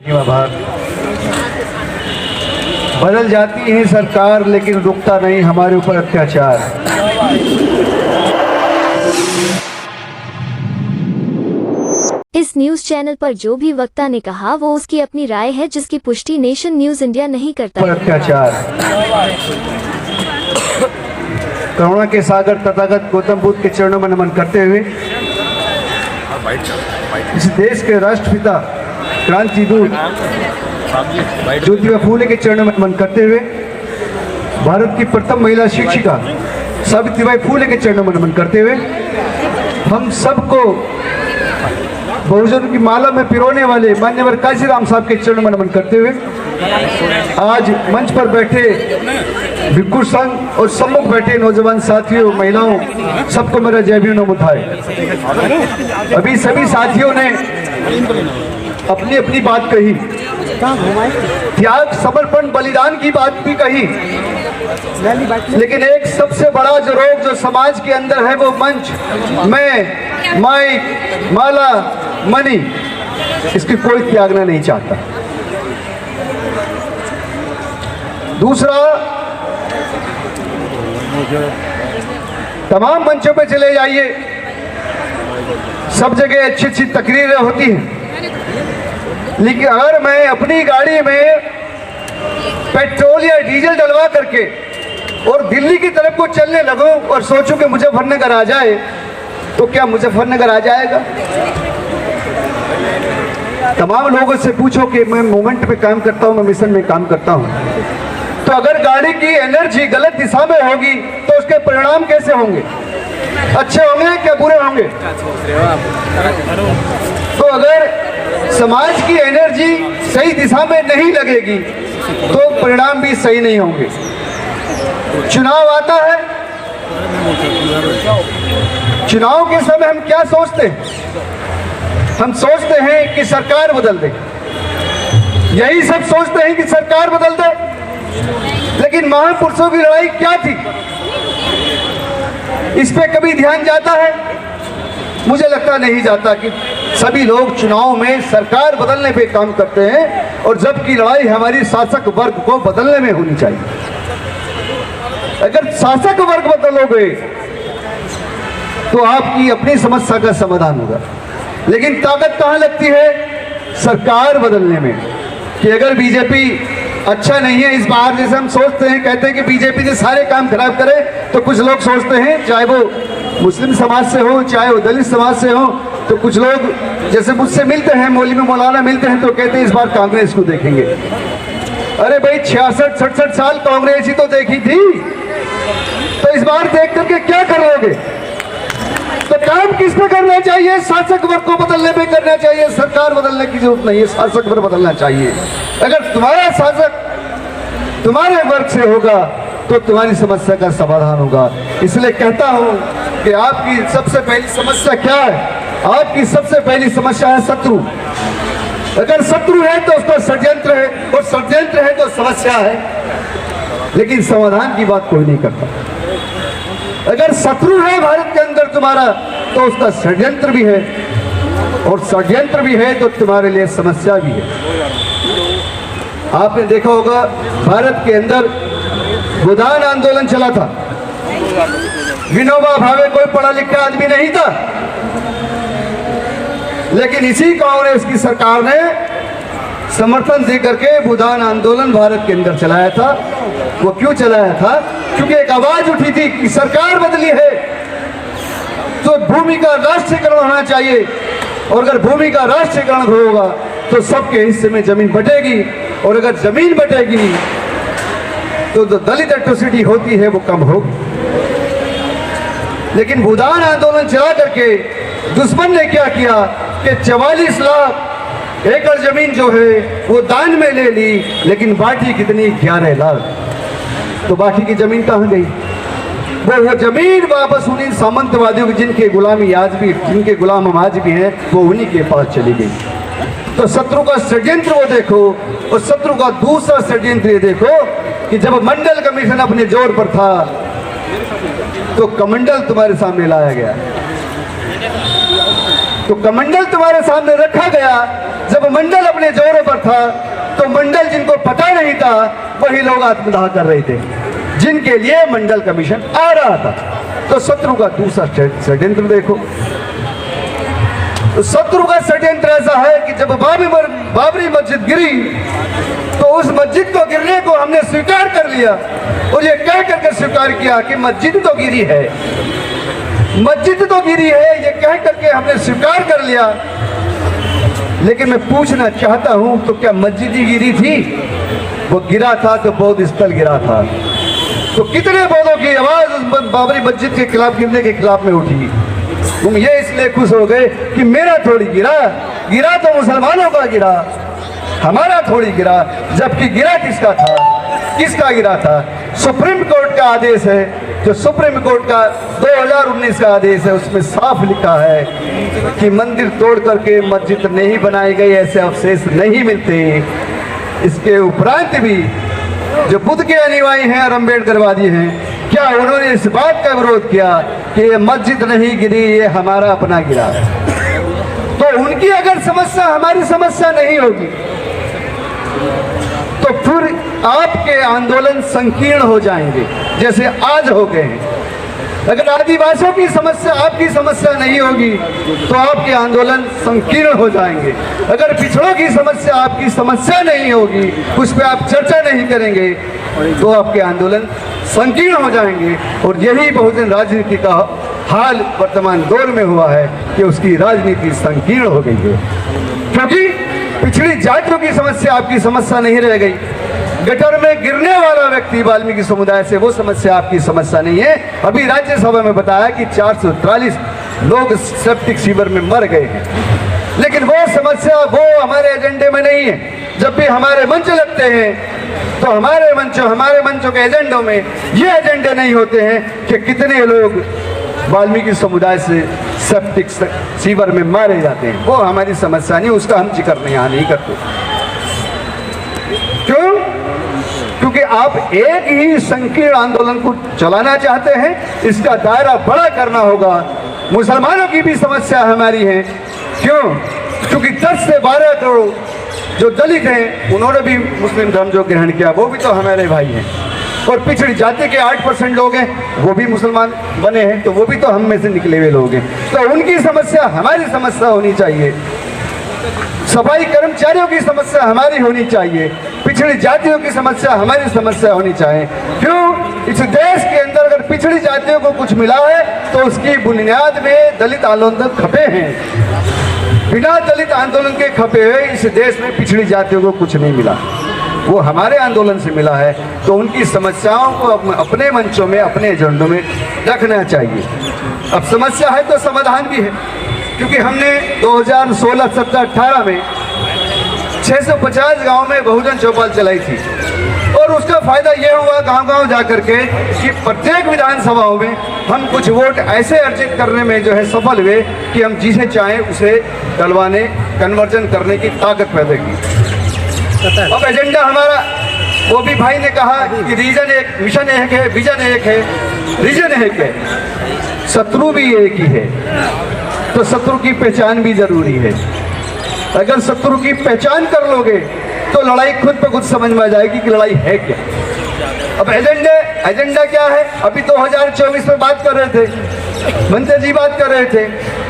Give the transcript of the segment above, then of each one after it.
आभार। बदल जाती है सरकार लेकिन रुकता नहीं हमारे ऊपर अत्याचार। इस न्यूज चैनल पर जो भी वक्ता ने कहा वो उसकी अपनी राय है जिसकी पुष्टि नेशन न्यूज इंडिया नहीं करता। पर अत्याचार। करुणा के सागर तथागत गौतम बुद्ध के चरणों में नमन करते हुए इस देश के राष्ट्रपिता क्रांति दूत ज्योतिबा फूले के चरणों में नमन करते हुए भारत की प्रथम महिला शिक्षिका सावित्रीबाई फूले के चरणों में नमन करते हुए हम सबको बहुजन की माला में पिरोने वाले मान्यवर काशीराम साहब के चरणों में नमन करते हुए आज मंच पर बैठे भिक्खु संघ और सम्मुख बैठे नौजवान साथियों महिलाओं सबको मेरा जय भीम नमो बुधाए। अभी सभी साथियों ने अपनी अपनी बात कही, त्याग समर्पण बलिदान की बात भी कही, लेकिन एक सबसे बड़ा जो रोग जो समाज के अंदर है वो मंच मैं माइक माला मनी इसकी कोई त्यागना नहीं चाहता। दूसरा, तमाम मंचों पे चले जाइए, सब जगह अच्छी अच्छी तकरीरें होती हैं, लेकिन अगर मैं अपनी गाड़ी में पेट्रोल या डीजल डलवा करके और दिल्ली की तरफ को चलने लगूं और सोचूं कि मुजफ्फरनगर आ जाए तो क्या मुजफ्फरनगर आ जाएगा? तमाम लोगों से पूछो कि मैं मूवमेंट पे काम करता हूं, मैं मिशन में काम करता हूं, तो अगर गाड़ी की एनर्जी गलत दिशा में होगी तो उसके परिणाम कैसे होंगे? अच्छे होंगे क्या बुरे होंगे? तो अगर समाज की एनर्जी सही दिशा में नहीं लगेगी तो परिणाम भी सही नहीं होंगे। चुनाव आता है, चुनाव के समय हम क्या सोचते हैं? हम सोचते हैं कि सरकार बदल दे, यही सब सोचते हैं कि सरकार बदल दे, लेकिन महापुरुषों की लड़ाई क्या थी इस पे कभी ध्यान जाता है? मुझे लगता नहीं जाता कि सभी लोग चुनाव में सरकार बदलने पे काम करते हैं और जबकि लड़ाई हमारी शासक वर्ग को बदलने में होनी चाहिए। अगर शासक वर्ग बदलोगे तो आपकी अपनी समस्या का समाधान होगा, लेकिन ताकत कहाँ लगती है? सरकार बदलने में। कि अगर बीजेपी अच्छा नहीं है इस बार, जैसे हम सोचते हैं, कहते हैं कि बीजेपी ने सारे काम खराब करे, तो कुछ लोग सोचते हैं, चाहे वो मुस्लिम समाज से हो चाहे वो दलित समाज से हो, तो कुछ लोग जैसे मुझसे मिलते हैं, मौलवी मौलाना मिलते हैं, तो कहते हैं इस बार कांग्रेस को देखेंगे। अरे भाई 66-67 साल कांग्रेस ही तो देखी थी, तो इस बार देख करके क्या करोगे? तो काम किस पे करना चाहिए? शासक वर्ग को बदलने पे करना चाहिए, सरकार बदलने की जरूरत नहीं है, शासक वर्ग बदलना चाहिए। अगर तुम्हारा शासक तुम्हारे वर्ग से होगा तो तुम्हारी समस्या का समाधान होगा। इसलिए कहता हूं कि आपकी सबसे पहली समस्या क्या है? आपकी सबसे पहली समस्या है शत्रु। अगर शत्रु है तो उसका षड्यंत्र है, और षड्यंत्र है तो समस्या है, लेकिन समाधान की बात कोई नहीं करता। अगर शत्रु है भारत के अंदर तुम्हारा तो उसका षड्यंत्र भी है, और षड्यंत्र भी है तो तुम्हारे लिए समस्या भी है। आपने देखा होगा भारत के अंदर गोदान आंदोलन चला था, विनोबा भावे कोई पढ़ा लिखा आदमी नहीं था, लेकिन इसी कांग्रेस की सरकार ने समर्थन दे करके गोदान आंदोलन भारत के अंदर चलाया था। वो क्यों चलाया था? क्योंकि एक आवाज उठी थी कि सरकार बदली है तो भूमि का राष्ट्रीयकरण होना चाहिए, और अगर भूमि का राष्ट्रीयकरण होगा तो सबके हिस्से में जमीन बटेगी, और अगर जमीन बटेगी तो जो दलित एट्रोसिटी होती है वो कम होगी। लेकिन गोदान आंदोलन चला करके दुश्मन ने क्या किया कि 44 लाख एकड़ जमीन जो है वो दान में ले ली, लेकिन बाटी कितनी? 11 लाख। तो बाकी की जमीन कहाँ गई? वो जमीन वापस उन्हीं सामंतवादियों की जिनके गुलामी आज भी, जिनके गुलाम हम आज भी हैं, वो उन्हीं के पास चली गई। तो शत्रु का षड्यंत्र वो देखो, और शत्रु का दूसरा षड्यंत्र ये देखो कि जब मंडल कमीशन अपने जोर पर था तो कमंडल तुम्हारे सामने लाया गया, तो कमंडल तुम्हारे सामने रखा गया जब मंडल अपने जोरों पर था तो मंडल जिनको पता नहीं था वही लोग आत्मदाह कर रहे थे, जिनके लिए मंडल कमीशन आ रहा था। तो शत्रु का दूसरा षड्यंत्र देखो। तो शत्रु का षड्यंत्र ऐसा है कि जब बाबरी मस्जिद गिरी तो उस मस्जिद को गिरने को हमने स्वीकार कर लिया और ये कह करके स्वीकार किया कि मस्जिद तो गिरी है, मस्जिद तो गिरी है, ये कह करके हमने स्वीकार कर लिया। लेकिन मैं पूछना चाहता हूं, तो क्या मस्जिद ही गिरी थी? वो गिरा था तो बौद्ध स्थल गिरा था। तो कितने बौद्धों की आवाज उस बाबरी मस्जिद के खिलाफ गिरने के खिलाफ में उठी। तुम ये इसलिए खुश हो गए कि मेरा थोड़ी गिरा, गिरा तो मुसलमानों का गिरा, हमारा थोड़ी गिरा। जबकि गिरा किसका था? किसका गिरा था? सुप्रीम कोर्ट का आदेश है, जो सुप्रीम कोर्ट का 2019 का आदेश है, उसमें साफ लिखा है कि मंदिर तोड़ करके मस्जिद नहीं बनाई गई, ऐसे अवशेष नहीं मिलते। इसके उपरांत भी जो बुद्ध के अनुयायी हैं और अम्बेडकरवादी हैं, क्या उन्होंने इस बात का विरोध किया कि ये मस्जिद नहीं गिरी, ये हमारा अपना गिरा? तो उनकी अगर समस्या हमारी समस्या नहीं होगी तो फिर आपके आंदोलन संकीर्ण हो जाएंगे, जैसे आज हो गए हैं। अगर आदिवासियों की समस्या आपकी समस्या नहीं होगी तो आपके आंदोलन संकीर्ण हो जाएंगे। अगर पिछड़ों की समस्या आपकी समस्या नहीं होगी, उस पर आप चर्चा नहीं करेंगे, तो आपके आंदोलन संकीर्ण हो जाएंगे। और यही बहुजन राजनीति का हाल वर्तमान दौर में हुआ है कि उसकी राजनीति संकीर्ण हो गई है, क्योंकि पिछड़ी जातियों की समस्या आपकी समस्या नहीं रह गई। गटर में गिरने वाला व्यक्ति वाल्मीकि समुदाय से, वो समस्या आपकी समस्या नहीं है। अभी राज्यसभा में बताया कि 443 लोग सेप्टिक सीवर में मर गए हैं, लेकिन वो समस्या वो हमारे एजेंडे में नहीं है। जब भी हमारे मंच लगते हैं तो हमारे मंचों के एजेंडों में ये एजेंडे नहीं होते हैं कि कितने लोग वाल्मीकि समुदाय से सेप्टिक सीवर में मारे जाते हैं। वो हमारी समस्या नहीं, उसका हम जिक्र यहाँ नहीं करते। क्यों? क्योंकि आप एक ही संकीर्ण आंदोलन को चलाना चाहते हैं, इसका दायरा बड़ा करना होगा। मुसलमानों की भी समस्या हमारी है। क्यों? क्योंकि 10 से 12 करोड़ जो दलित हैं उन्होंने भी मुस्लिम धर्म जो ग्रहण किया, वो भी तो हमारे भाई हैं। और पिछड़ी जाति के 8% लोग हैं, वो भी मुसलमान बने हैं, तो वो भी तो हम में से निकले हुए लोग हैं। तो उनकी समस्या हमारी समस्या होनी चाहिए, सफाई कर्मचारियों की समस्या हमारी होनी चाहिए, पिछड़ी जातियों की समस्या हमारी समस्या होनी चाहिए। क्यों? इस देश के अंदर अगर पिछड़ी जातियों को कुछ मिला है तो उसकी बुनियाद में दलित आंदोलन खपे हैं। बिना दलित आंदोलन के खपे हुए इस देश में पिछड़ी जातियों को कुछ नहीं मिला, वो हमारे आंदोलन से मिला है। तो उनकी समस्याओं को अपने मंचों में, अपने एजेंडों में रखना चाहिए। अब समस्या है तो समाधान भी है, क्योंकि हमने 2016, 17, 18 में 650 गांव में बहुजन चौपाल चलाई थी। और उसका फायदा यह हुआ गांव-गांव जाकर के कि प्रत्येक विधानसभाओं में हम कुछ वोट ऐसे अर्जित करने में जो है सफल हुए कि हम जिसे चाहें उसे डलवाने, कन्वर्जन करने की ताकत पैदा की। अब एजेंडा हमारा, वो भी भाई ने कहा कि रीजन एक, मिशन एक है, विजन एक है, रीजन एक है, शत्रु भी एक ही है। तो शत्रु की पहचान भी जरूरी है। अगर शत्रु की पहचान कर लोगे तो लड़ाई खुद ब खुद समझ में आ जाएगी कि लड़ाई है क्या। अब एजेंडा क्या है? अभी 2024 में बात कर रहे थे, मंत्री जी बात कर रहे थे,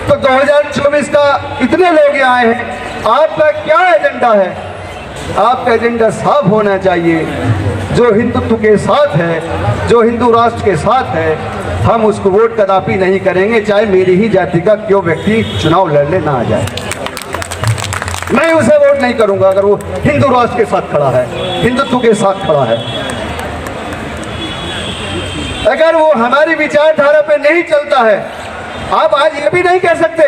तो 2024 का इतने लोग यहाँ आए हैं, आपका क्या एजेंडा है? आपका एजेंडा साफ होना चाहिए। जो हिंदुत्व के साथ है, जो हिंदू राष्ट्र के साथ है, हम उसको वोट कदापि नहीं करेंगे, चाहे मेरी ही जाति का क्यों व्यक्ति चुनाव लड़ने ना आ जाए। मैं उसे वोट नहीं करूंगा अगर वो हिंदू राष्ट्र के साथ खड़ा है, हिंदुत्व के साथ खड़ा है। अगर वो हमारी विचारधारा पे नहीं चलता है, आप आज ये भी नहीं कह सकते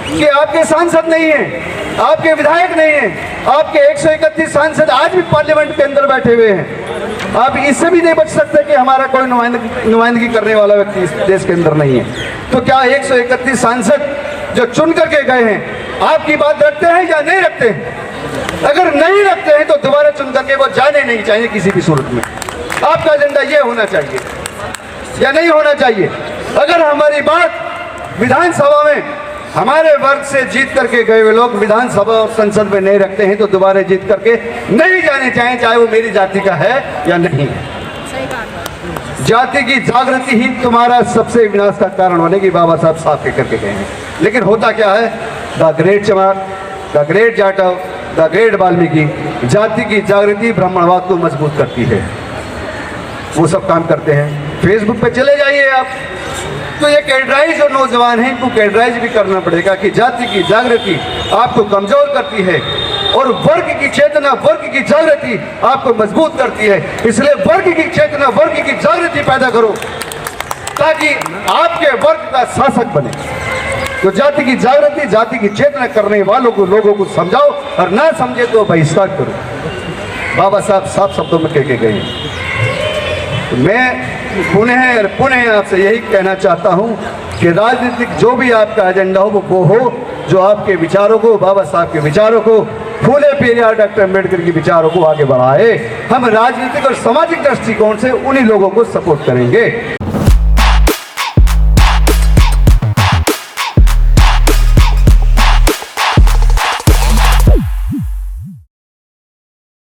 कि आपके सांसद नहीं है, आपके विधायक नहीं है। आपके 131 सांसद आज भी पार्लियामेंट के अंदर बैठे हुए हैं। आप इससे भी नहीं बच सकते कि हमारा कोई नुमाइंदगी करने वाला व्यक्ति इस देश के अंदर नहीं है। तो क्या 131 सांसद जो चुन करके गए हैं आपकी बात रखते हैं या नहीं रखते हैं? अगर नहीं रखते हैं तो दोबारा चुन करके वो जाने नहीं चाहिए किसी भी सूरत में। आपका एजेंडा ये होना चाहिए या नहीं होना चाहिए? अगर हमारी बात विधानसभा में हमारे वर्ग से जीत करके गए हुए लोग विधानसभा और संसद में नहीं रखते हैं तो दोबारा जीत करके नहीं जाने चाहें, चाहे वो मेरी जाति का है या नहीं। जाति की जागृति ही तुम्हारा सबसे विनाश का कारण होने की बाबा साहब साफ कह करके गए हैं। लेकिन होता क्या है, द ग्रेट चमार, the great Jatav, the great Valmiki जाति की जागृति ब्राह्मणवाद को मजबूत करती है। वो सब काम करते हैं। फेसबुक पे चले जाइए आप, तो ये कैडराइज जो नौजवान हैं इनको कैडराइज भी करना पड़ेगा कि जाति की जागृति आपको कमजोर करती है और वर्ग की चेतना, वर्ग की जागृति आपको मजबूत करती है। इसलिए वर्ग की चेतना, वर्ग की जागृति पैदा करो ताकि आपके वर्ग का शासक बने। तो जाति की जागृति, जाति की चेतना करने वालों को, लोगों को समझाओ और ना समझे तो बहिष्कार करो। बाबा साहब साफ शब्दों में कह के गए। तो मैं पुनः आपसे यही कहना चाहता हूं कि राजनीतिक जो भी आपका एजेंडा हो वो हो जो आपके विचारों को, बाबा साहब के विचारों को, फूले पेरियार डॉक्टर अम्बेडकर के विचारों को आगे बढ़ाए। हम राजनीतिक और सामाजिक दृष्टिकोण से उन्हीं लोगों को सपोर्ट करेंगे।